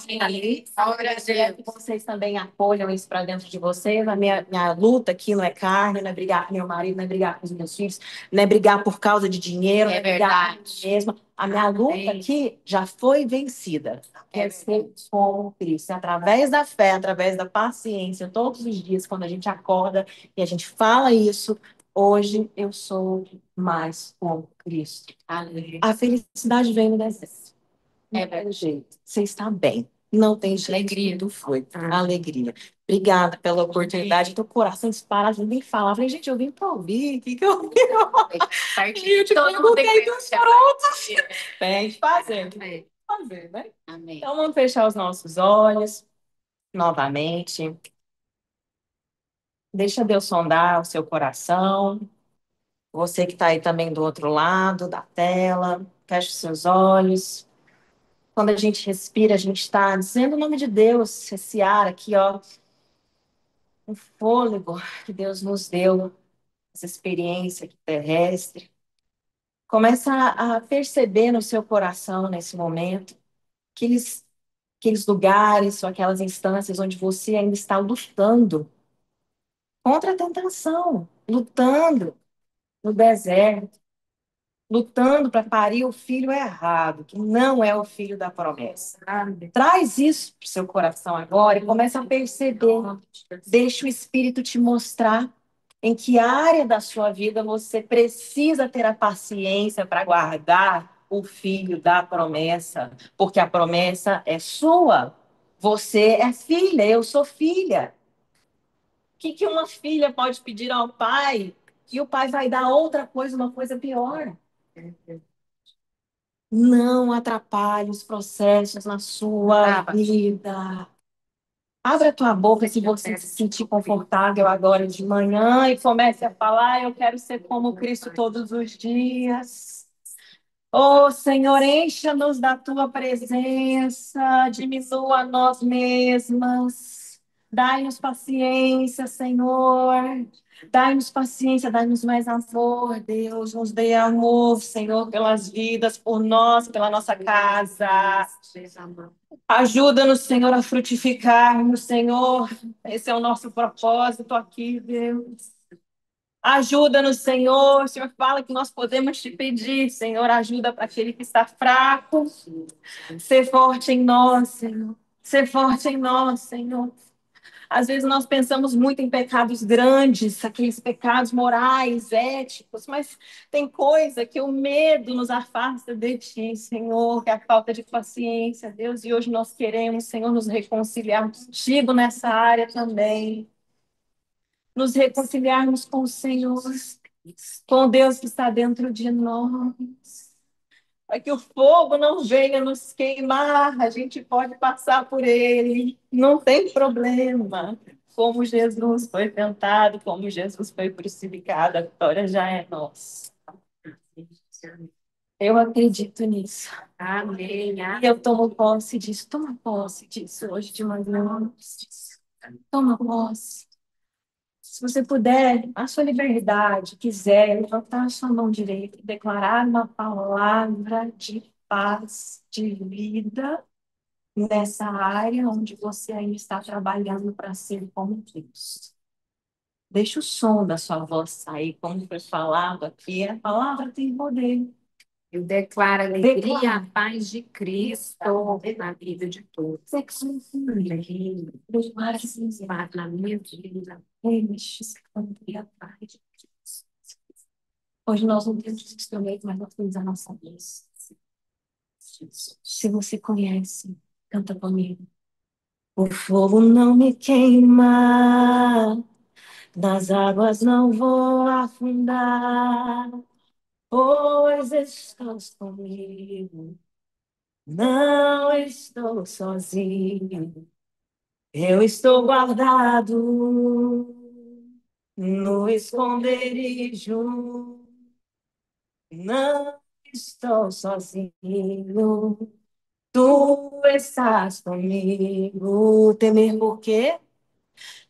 a Quero que vocês também acolham isso para dentro de vocês. A minha luta aqui não é carne, não é brigar com meu marido, não é brigar com os meus filhos, não é brigar por causa de dinheiro, não é brigar por mim mesma. A minha luta aqui já foi vencida. Quer ser como Cristo. Através da fé, através da paciência, todos os dias, quando a gente acorda e a gente fala isso, hoje eu sou mais como Cristo. A felicidade vem no deserto. Não tem jeito. Você está bem. Não tem jeito. Alegria. Tudo foi. Alegria. Obrigada pela oportunidade. Teu coração disparado, eu nem falava. Falei, gente, eu vim para ouvir. O que que eu vim? Eu te perguntei dos frutos. Tem que fazer. Tem que fazer, né? Amém. Então, vamos fechar os nossos olhos novamente. Deixa Deus sondar o seu coração. Você que está aí também do outro lado da tela, feche os seus olhos. Quando a gente respira, a gente está dizendo o nome de Deus, esse ar aqui, ó, um fôlego que Deus nos deu, essa experiência aqui terrestre. Começa a perceber no seu coração, nesse momento, aqueles lugares ou aquelas instâncias onde você ainda está lutando contra a tentação, lutando no deserto, lutando para parir o filho errado, que não é o filho da promessa. Traz isso para o seu coração agora e começa a perceber. Deixa o Espírito te mostrar em que área da sua vida você precisa ter a paciência para guardar o filho da promessa, porque a promessa é sua. Você é filha, eu sou filha. O que uma filha pode pedir ao pai e o pai vai dar outra coisa, uma coisa pior. Não atrapalhe os processos na sua vida. Abra a tua boca se você se sentir confortável agora de manhã e comece a falar, eu quero ser como Cristo todos os dias. Oh, Senhor, encha-nos da tua presença, diminua nós mesmas. Dai-nos paciência, Senhor. Dai-nos paciência, dai-nos mais amor, Deus. Nos dê amor, Senhor, pelas vidas, por nós, pela nossa casa. Ajuda-nos, Senhor, a frutificarmos, Senhor. Esse é o nosso propósito aqui, Deus. Ajuda-nos, Senhor. O Senhor fala que nós podemos te pedir, Senhor, ajuda para aquele que está fraco. Ser forte em nós, Senhor. Ser forte em nós, Senhor. Às vezes nós pensamos muito em pecados grandes, aqueles pecados morais, éticos, mas tem coisa que o medo nos afasta de ti, Senhor, que é a falta de paciência, Deus. E hoje nós queremos, Senhor, nos reconciliar contigo nessa área também. Nos reconciliarmos com o Senhor, com Deus que está dentro de nós. Para que o fogo não venha nos queimar, a gente pode passar por ele, não tem problema. Como Jesus foi tentado, como Jesus foi crucificado, a vitória já é nossa. Eu acredito nisso. Amém. E eu tomo posse disso. Toma posse disso hoje de manhã. Toma posse. Se você puder, a sua liberdade, quiser, levantar a sua mão direita e declarar uma palavra de paz, de vida, nessa área onde você ainda está trabalhando para ser como Deus. Deixa o som da sua voz sair, como foi falado aqui. A palavra tem poder. Eu declaro a alegria e Declara. a paz de Cristo na vida de todos. Na minha vida. Hoje nós não temos instrumento, mas nós temos a nossa voz. Se você conhece, canta comigo. O fogo não me queima, nas águas não vou afundar, pois estás comigo, não estou sozinho. Eu estou guardado no esconderijo, não estou sozinho. Tu estás comigo. Temer por quê?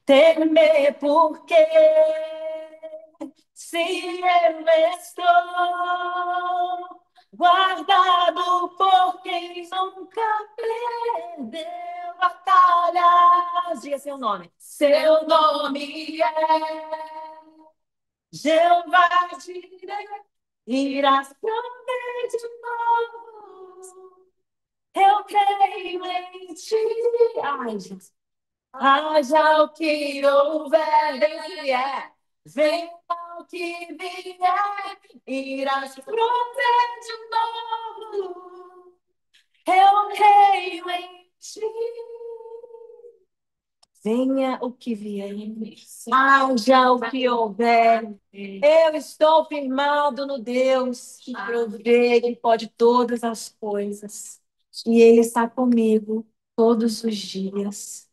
Temer porque se eu estou guardado por quem nunca perdeu batalhas. Diga seu nome. Seu nome é Jeová Jireh. Irás prover de novo. Eu creio em ti. Ai, Jesus. Haja o que houver, venha o que vier, irás prover de novo. Eu creio em ti. Venha o que vier, haja o que houver. Eu estou firmado no Deus que provê, que pode todas as coisas. E Ele está comigo todos os dias.